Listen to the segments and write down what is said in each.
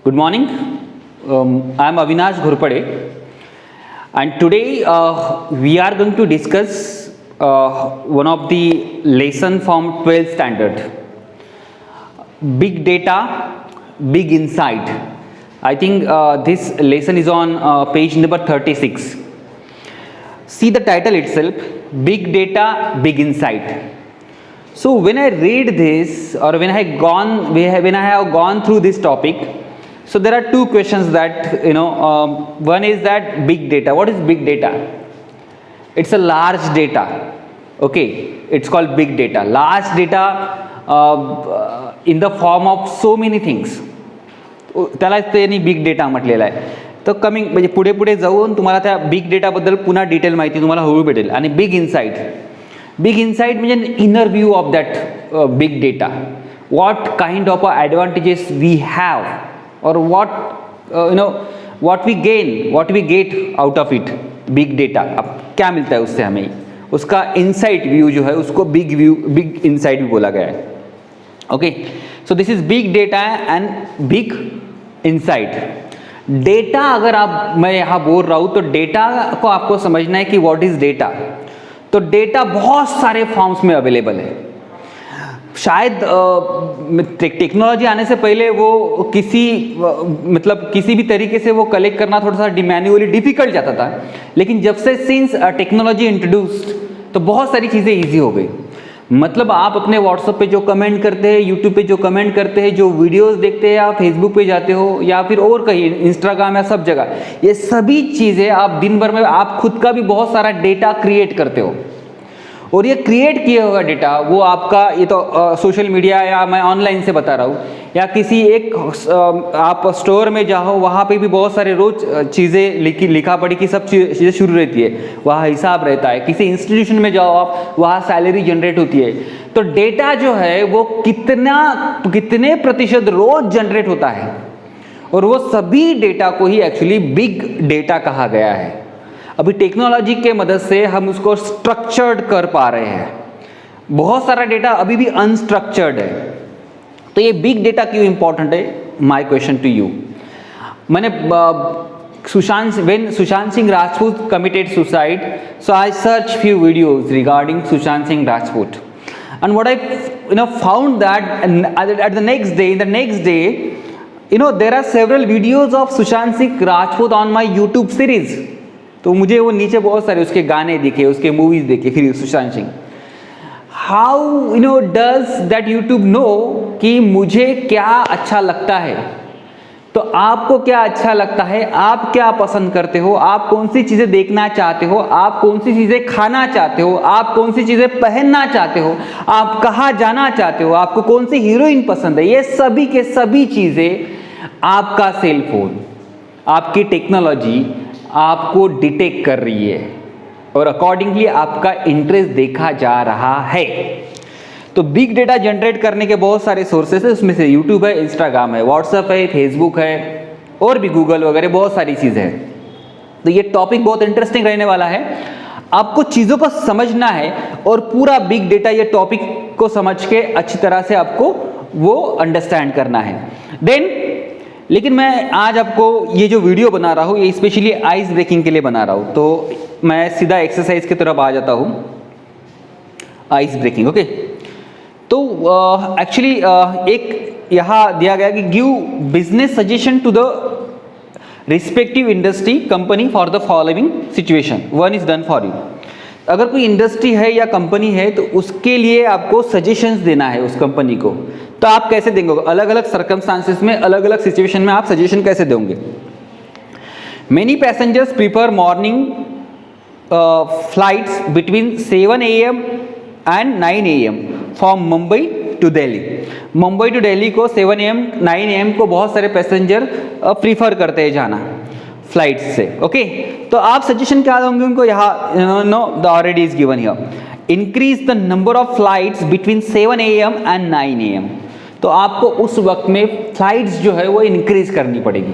Good morning. I am Avinash Ghurpade, and today we are going to discuss one of the lesson from 12th standard. Big data, big insight. I think this lesson is on page number 36. See the title itself, Big Data, Big Insight. So when I read this, or when I have gone through this topic, so there are two questions that one is that big data. What is big data? It's a large data. Okay, it's called big data. Large data in the form of so many things. त्याला त्यांनी big data म्हटलेला आहे. तर coming म्हणजे पुढे पुढे जाऊन तुम्हाला त्या बिग डेटाबद्दल पुन्हा डिटेल माहिती तुम्हाला हळू भेटेल. आणि बिग इन्साइट म्हणजे inner view of that big data. What kind of advantages we have और what we gain, what we get out of it. Big data अब क्या मिलता है उससे हमें, उसका इनसाइट व्यू जो है उसको बिग इनसाइट भी बोला गया है. Okay, so this is big data and big insight. Data अगर मैं यहाँ बोल रहा हूँ तो डेटा को आपको समझना है कि व्हाट इज डेटा. तो डेटा बहुत सारे फॉर्म्स में अवेलेबल है. शायद टेक्नोलॉजी आने से पहले वो किसी भी तरीके से वो कलेक्ट करना थोड़ा सा मैन्युअली डिफिकल्ट जाता था. लेकिन जब से सिंस टेक्नोलॉजी इंट्रोड्यूस्ड तो बहुत सारी चीज़ें इजी हो गई. मतलब आप अपने व्हाट्सएप पे जो कमेंट करते हैं, यूट्यूब पे जो कमेंट करते हैं, जो वीडियोस देखते हैं, आप फेसबुक पे जाते हो या फिर और कहीं इंस्टाग्राम या सब जगह, ये सभी चीज़ें आप दिन भर में आप खुद का भी बहुत सारा डेटा क्रिएट करते हो. और ये क्रिएट किया हुआ डेटा वो आपका, ये तो सोशल मीडिया या मैं ऑनलाइन से बता रहा हूँ, या किसी एक आप स्टोर में जाओ वहाँ पे भी बहुत सारे रोज चीज़ें लिखा पड़ी की सब चीज़ें शुरू रहती है, वहाँ हिसाब रहता है. किसी इंस्टीट्यूशन में जाओ आप, वहाँ सैलरी जनरेट होती है. तो डेटा जो है वो कितने प्रतिशत रोज जनरेट होता है, और वो सभी डेटा को ही एक्चुअली बिग डेटा कहा गया है. अभी टेक्नोलॉजी के मदद से हम उसको स्ट्रक्चर्ड कर पा रहे हैं. बहुत सारा डेटा अभी भी अनस्ट्रक्चर्ड है. तो ये बिग डेटा क्यों इंपॉर्टेंट है? My question to you. मैंने Sushant Singh Rajput committed suicide, so I search few videos regarding Sushant Singh Rajput, and what I found that at the next day there are several videos of Sushant Singh Rajput on my YouTube series. तो मुझे वो नीचे बहुत सारे उसके गाने दिखे, उसके मूवीज देखे. फिर Sushant Singh, how does that YouTube know कि मुझे क्या अच्छा लगता है. तो आपको क्या अच्छा लगता है, आप क्या पसंद करते हो, आप कौन सी चीज़ें देखना चाहते हो, आप कौन सी चीज़ें खाना चाहते हो, आप कौन सी चीज़ें पहनना चाहते हो, आप कहाँ जाना चाहते हो, आपको कौन सी हीरोइन पसंद है, ये सभी के सभी चीज़ें आपका सेल फोन, आपकी टेक्नोलॉजी आपको डिटेक्ट कर रही है, और अकॉर्डिंगली आपका इंटरेस्ट देखा जा रहा है. तो बिग डेटा जनरेट करने के बहुत सारे सोर्सेस है. उसमें से यूट्यूब है, इंस्टाग्राम है, व्हाट्सएप है, फेसबुक है, और भी गूगल वगैरह बहुत सारी चीज़ें हैं. तो ये टॉपिक बहुत इंटरेस्टिंग रहने वाला है. आपको चीज़ों को समझना है और पूरा बिग डेटा ये टॉपिक को समझ के अच्छी तरह से आपको वो अंडरस्टैंड करना है. लेकिन मैं आज आपको ये जो वीडियो बना रहा हूँ ये स्पेशली आइस ब्रेकिंग के लिए बना रहा हूँ. तो मैं सीधा एक्सरसाइज की तरफ आ जाता हूँ. Ice breaking, okay. तो एक्चुअली एक यहाँ दिया गया कि give business suggestion to the respective industry company for the following situation. One is done for you. अगर कोई इंडस्ट्री है या कंपनी है तो उसके लिए आपको सजेशंस देना है उस कंपनी को. तो आप कैसे देंगे? अलग अलग सर्कमस्टांसेस में, अलग अलग सिचुएशन में आप सजेशन कैसे देंगे? Many passengers prefer morning flights between 7 AM and 9 AM from Mumbai to Delhi. Mumbai to Delhi को 7 AM 9 AM को बहुत सारे पैसेंजर प्रीफर करते हैं जाना फ्लाइट से. ओके, तो आप सजेशन क्या दोगे उनको? यहाँ the already is given here. Increase the number of flights between 7 AM and 9 AM. तो आपको उस वक्त में फ्लाइट्स जो है वो इंक्रीज करनी पड़ेगी.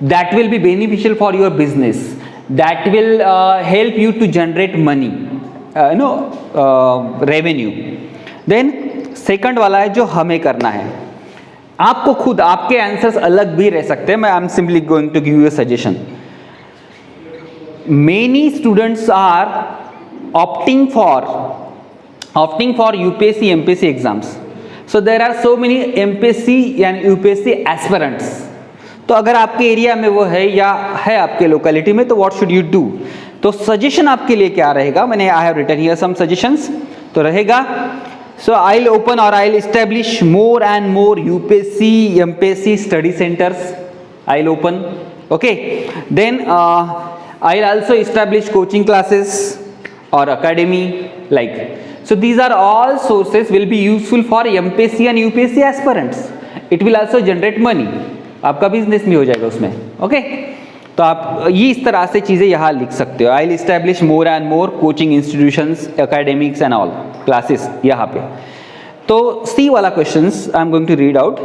That will be beneficial for your business. That will help you to generate money, revenue. Then second वाला है जो हमें करना है, आपको खुद आपके आंसर्स अलग भी रह सकते हैं. मैं I am simply going to give you a suggestion. Many students are opting for UPSC MPSC exams. So there are so many MPSC and UPSC aspirants. तो अगर आपके एरिया में वो है या है आपके लोकेलिटी में, तो what should you do? तो सजेशन आपके लिए क्या रहेगा? मैंने I have written here some suggestions. तो रहेगा, so I'll open or I'll establish more and more UPSC MPSC study centers. I'll open, okay. Then I'll also establish coaching classes or academy like. So these are all sources will be useful for MPSC and UPSC aspirants. It will also generate money. आपका business भी हो जाएगा उसमें, okay. तो आप ये इस तरह से चीज़ें यहाँ लिख सकते हो. I'll establish more and more coaching institutions, academics and all classes यहाँ पे. तो C वाला questions I'm going to read out.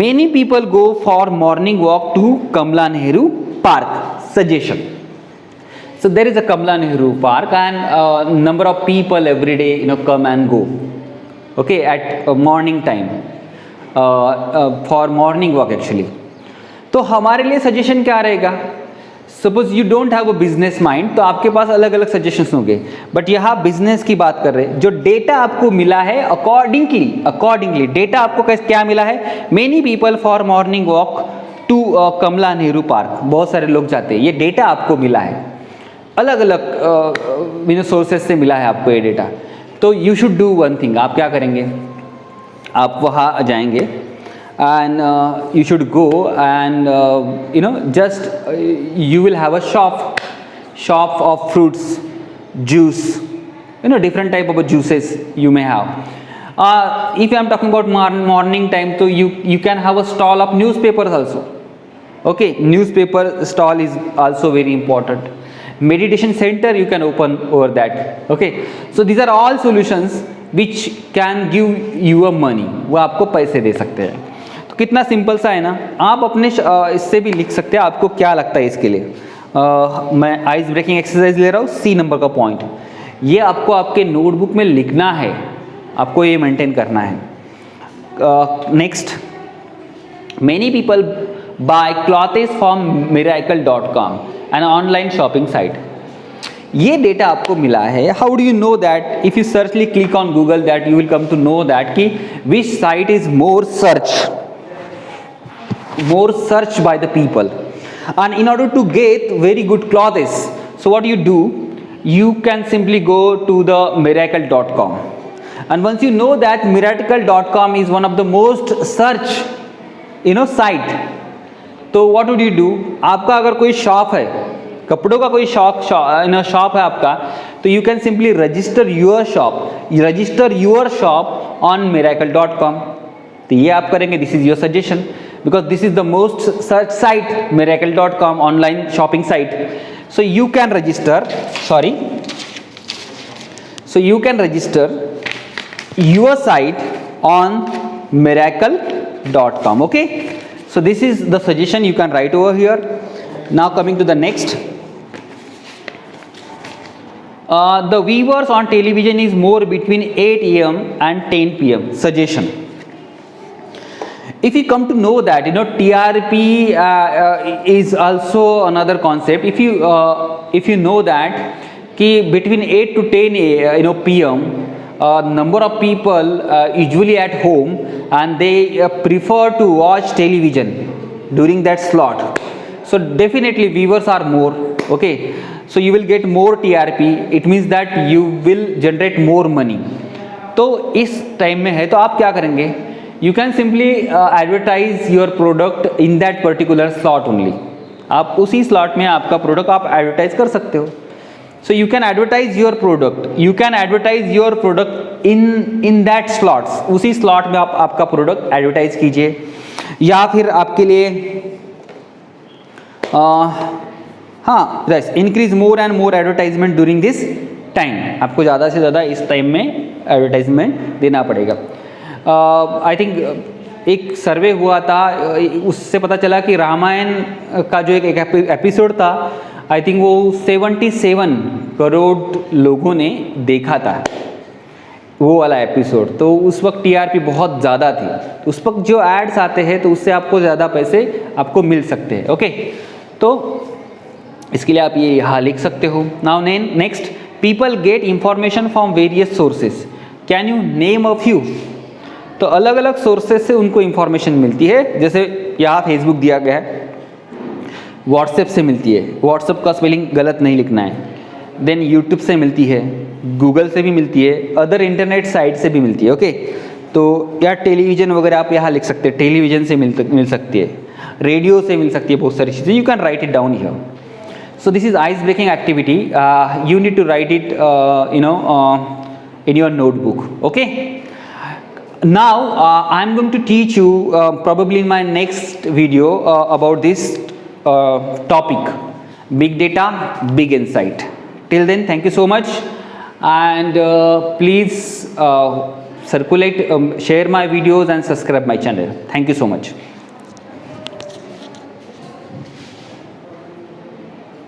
Many people go for morning walk to Kamala Nehru Park. Suggestion. So there is a Kamala Nehru Park and number of people every day come and go, okay, at morning time for morning walk actually. तो हमारे लिए suggestion क्या रहेगा? Suppose you don't have a business mind, तो आपके पास अलग अलग suggestions होंगे, बट यहाँ बिजनेस की बात कर रहे हैं. जो डेटा आपको मिला है अकॉर्डिंगली डेटा आपको क्या मिला है? Many people for morning walk to Kamla Nehru park. बहुत सारे लोग जाते हैं. ये डेटा आपको मिला है, अलग अलग सोर्सेज से मिला है आपको ये डेटा. तो you should do one thing. आप क्या करेंगे? आप वहाँ जाएंगे and you should go and just you will have a shop of fruits, juice, different type of juices you may have. If I am talking about morning time, so you can have a stall of newspapers also, okay. Newspaper stall is also very important. Meditation center you can open over that, okay. So these are all solutions which can give you a money. वो आपको पैसे दे सकते हैं. तो कितना simple सा है ना. आप अपने इससे भी लिख सकते हैं. आपको क्या लगता है इसके लिए? मैं आइस ब्रेकिंग एक्सरसाइज ले रहा हूँ. C नंबर का पॉइंट, ये आपको आपके नोटबुक में लिखना है. आपको ये मेंटेन करना है. Next, many people buy clothes from miracle.com, an online shopping site. ये डेटा आपको मिला है. How do you know that? If you surely click on Google, that you will come to know that कि which site is more search by the people. And in order to get very good clothes, so what you do, you can simply go to the miracle.com, and once you know that miracle.com is one of the most search site, तो what would you do? आपका अगर कोई shop है, कपड़ों का कोई shop है आपका, तो you can simply register your shop on miracle.com. तो ये आप करेंगे. This is your suggestion because this is the most search site, miracle.com online shopping site. So you can register your site on miracle.com, okay. So this is the suggestion you can write over here. Now coming to the next, the viewers on television is more between 8 AM and 10 PM. Suggestion. If you come to know that TRP is also another concept. If you know that कि between 8 to 10 PM number of people usually at home and they prefer to watch television during that slot, so definitely viewers are more, okay. So you will get more TRP. It means that you will generate more money. तो इस time में है, तो आप क्या करेंगे? You can simply advertise your product in that particular slot only. आप उसी slot में आपका प्रोडक्ट आप एडवर्टाइज कर सकते हो. So you can advertise your product. You can advertise your product in that slots. उसी slot में आप आपका प्रोडक्ट एडवर्टाइज कीजिए. या फिर आपके लिए हाँ, increase more and more advertisement during this time. आपको ज़्यादा से ज़्यादा इस टाइम में एडवर्टाइजमेंट देना पड़ेगा. आई थिंक एक सर्वे हुआ था, उससे पता चला कि रामायण का जो एक एपिसोड था, आई थिंक वो 77 करोड़ लोगों ने देखा था. वो वाला एपिसोड, तो उस वक्त टीआरपी बहुत ज़्यादा थी, तो उस वक्त जो एड्स आते हैं तो उससे आपको ज़्यादा पैसे आपको मिल सकते हैं। ओके, तो इसके लिए आप ये यहाँ लिख सकते हो। Now next, people get information from various sources, can you name a few? तो अलग अलग सोर्सेज से उनको इंफॉर्मेशन मिलती है, जैसे यहाँ फेसबुक दिया गया है, व्हाट्सएप से मिलती है, व्हाट्सएप का स्पेलिंग गलत नहीं लिखना है, देन यूट्यूब से मिलती है, गूगल से भी मिलती है, अदर इंटरनेट साइट से भी मिलती है। ओके, तो या टेलीविज़न वगैरह आप यहाँ लिख सकते हैं, टेलीविज़न से मिल सकती है, रेडियो से मिल सकती है, बहुत सारी चीज़ें, you can write it down here. So this is ice breaking activity. You need to write it, in your notebook. Okay. Now I'm going to teach you probably in my next video about this topic, big data, big insight. Till then, thank you so much, and please circulate, share my videos and subscribe my channel. Thank you so much.